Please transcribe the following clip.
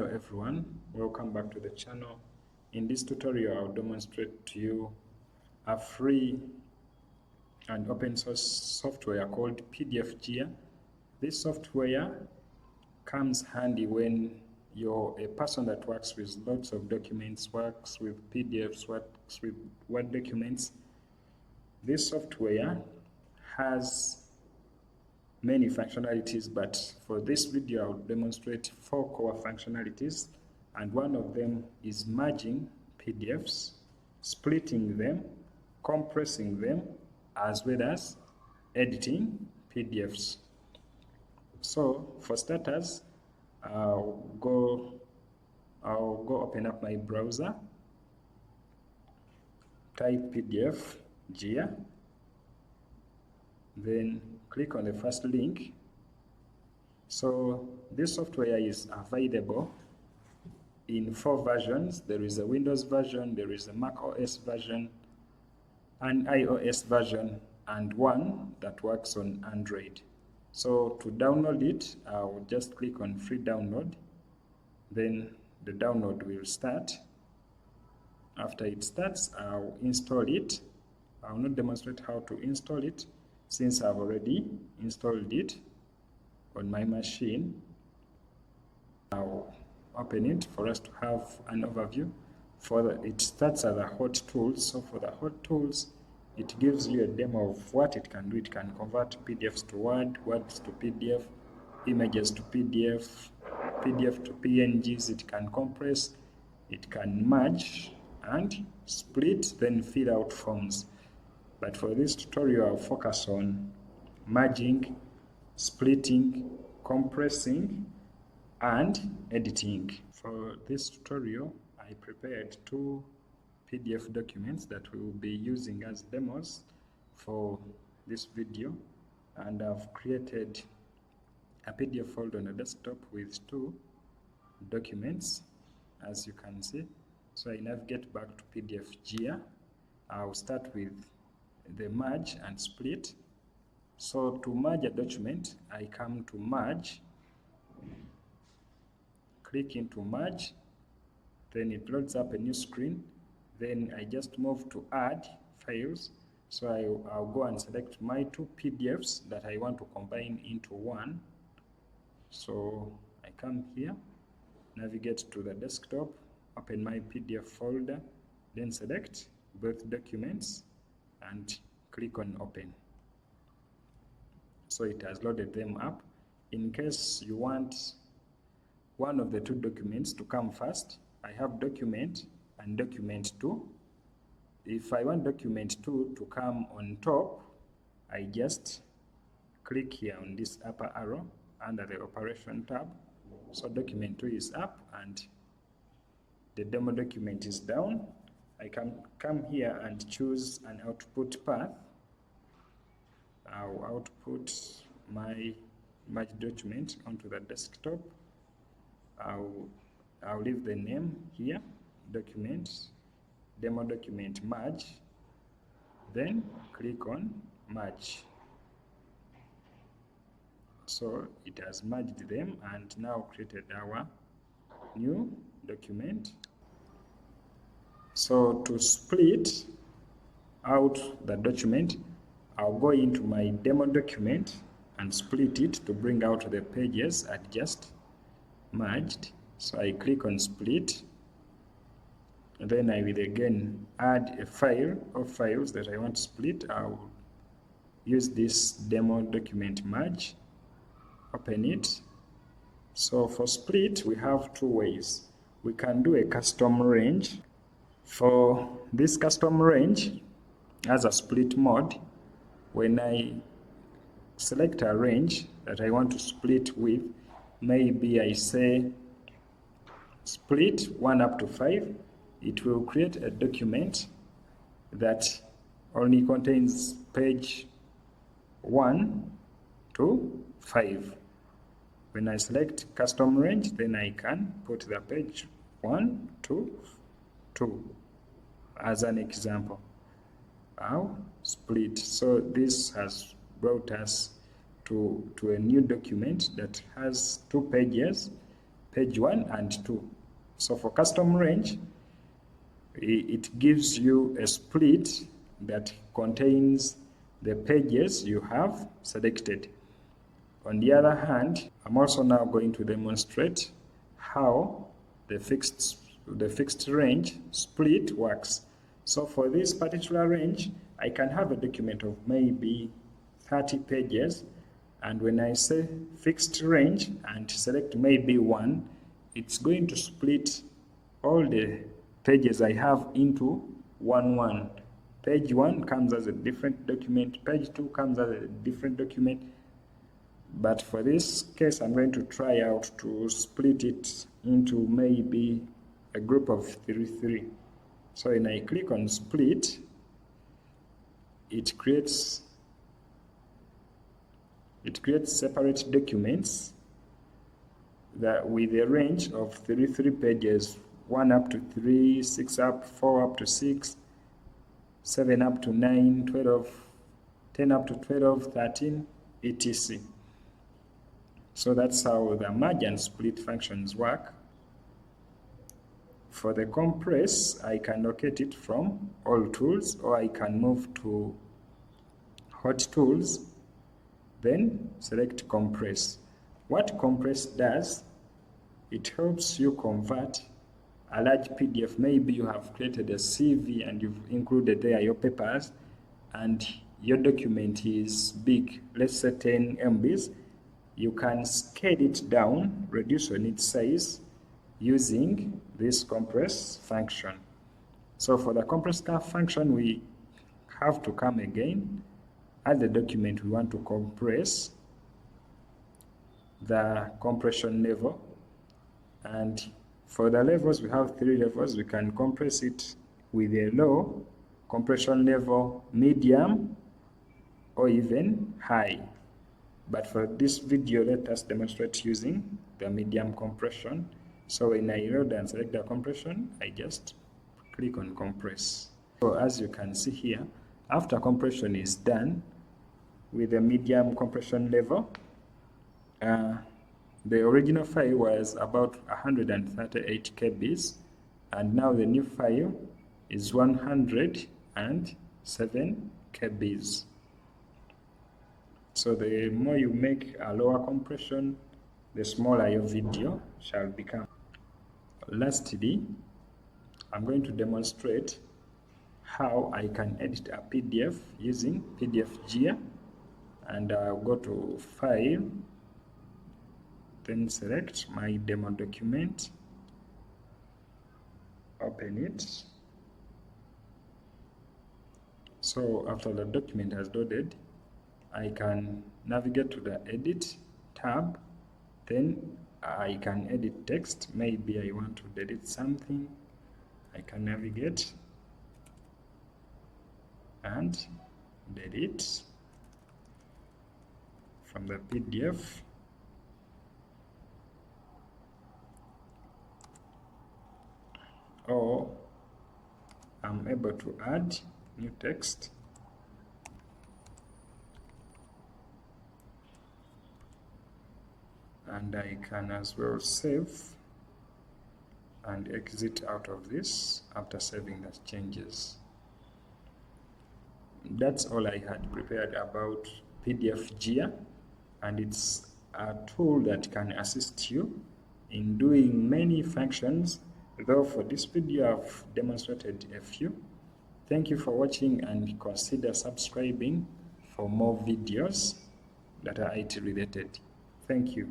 Hello everyone, welcome back to the channel. In this tutorial I'll demonstrate to you a free and open source software called PDFGear. This software comes handy when you're a person that works with lots of documents, works with PDFs, works with Word documents. This software has many functionalities, but for this video I'll demonstrate 4 core functionalities, and one of them is merging PDFs, splitting them, compressing them, as well as editing PDFs. So for starters, I'll go open up my browser, type PDFGear, then click on the first link. So this software is available in 4 versions. There is a Windows version, there is a Mac OS version, an iOS version, and one that works on Android. So to download it, I'll just click on free download. Then the download will start. After it starts, I'll install it. I'll not demonstrate how to install it, since I've already installed it on my machine. I'll open it for us to have an overview. It starts as a hot tools. So for the hot tools, it gives you a demo of what it can do. It can convert PDFs to Word, Words to PDF, images to PDF, PDF to PNGs. It can compress, it can merge and split, then fill out forms. But for this tutorial, I'll focus on merging, splitting, compressing, and editing. For this tutorial, I prepared 2 PDF documents that we will be using as demos for this video, and I've created a PDF folder on the desktop with 2 documents, as you can see. So I navigate back to PDFGear. I'll start with the merge and split. So to merge a document, I come to merge, click into merge, then it loads up a new screen. Then I just move to add files. So I'll go and select my 2 PDFs that I want to combine into one. So I come here, navigate to the desktop, open my PDF folder, then select both documents and click on open. So it has loaded them up. In case you want one of the 2 documents to come first, I have document and document 2. If I want document 2 to come on top, I just click here on this upper arrow under the operation tab. So document 2 is up and the demo document is down. I can come here and choose an output path. I'll output my merge document onto the desktop. I'll leave the name here, document, demo document merge, then click on merge. So it has merged them and now created our new document. So to split out the document, I'll go into my demo document and split it to bring out the pages I just merged. So I click on split, and then I will again add a file or files that I want to split. I'll use this demo document merge, open it. So for split, we have 2 ways. We can do a custom range. For this custom range, as a split mode, when I select a range that I want to split with, maybe I say split 1 up to 5, it will create a document that only contains page 1 to 5. When I select custom range, then I can put the page 1 to 2 as an example. Now split. So this has brought us to a new document that has 2 pages page 1 and 2. So for custom range, it gives you a split that contains the pages you have selected. On the other hand, I'm also now going to demonstrate how the fixed range split works. So for this particular range, I can have a document of maybe 30 pages, and when I say fixed range and select maybe 1, it's going to split all the pages I have into 1. Page 1 comes as a different document, page 2 comes as a different document, but for this case I'm going to try out to split it into maybe a group of 3. So when I click on split, it creates separate documents that with a range of 3 pages, 1 up to 3, 6 up, 4 up to 6, 7 up to 9, 12, 10 up to 12, 13, etc. So that's how the merge and split functions work. For the compress, I can locate it from all tools, or I can move to hot tools, then select compress. What compress does, it helps you convert a large PDF. Maybe you have created a CV and you've included there your papers, and your document is big, let's say 10 MBs. You can scale it down, reduce on its size using this compress function. So for the compress function, we have to come again at the document we want to compress, the compression level, and for the levels we have 3 levels. We can compress it with a low compression level, medium, or even high. But for this video, let us demonstrate using the medium compression. So when I load and select the compression, I just click on compress. So as you can see here, after compression is done with the medium compression level, the original file was about 138 KBs, and now the new file is 107 KBs. So the more you make a lower compression, the smaller your video shall become. Lastly, I'm going to demonstrate how I can edit a PDF using PDFGear, and I'll go to File, then select my demo document, open it. So after the document has loaded, I can navigate to the Edit tab, then I can edit text. Maybe I want to delete something. I can navigate and delete from the PDF. Or I'm able to add new text. And I can as well save and exit out of this after saving the changes. That's all I had prepared about PDFGear, and it's a tool that can assist you in doing many functions, though for this video I've demonstrated a few. Thank you for watching, and consider subscribing for more videos that are IT related. Thank you.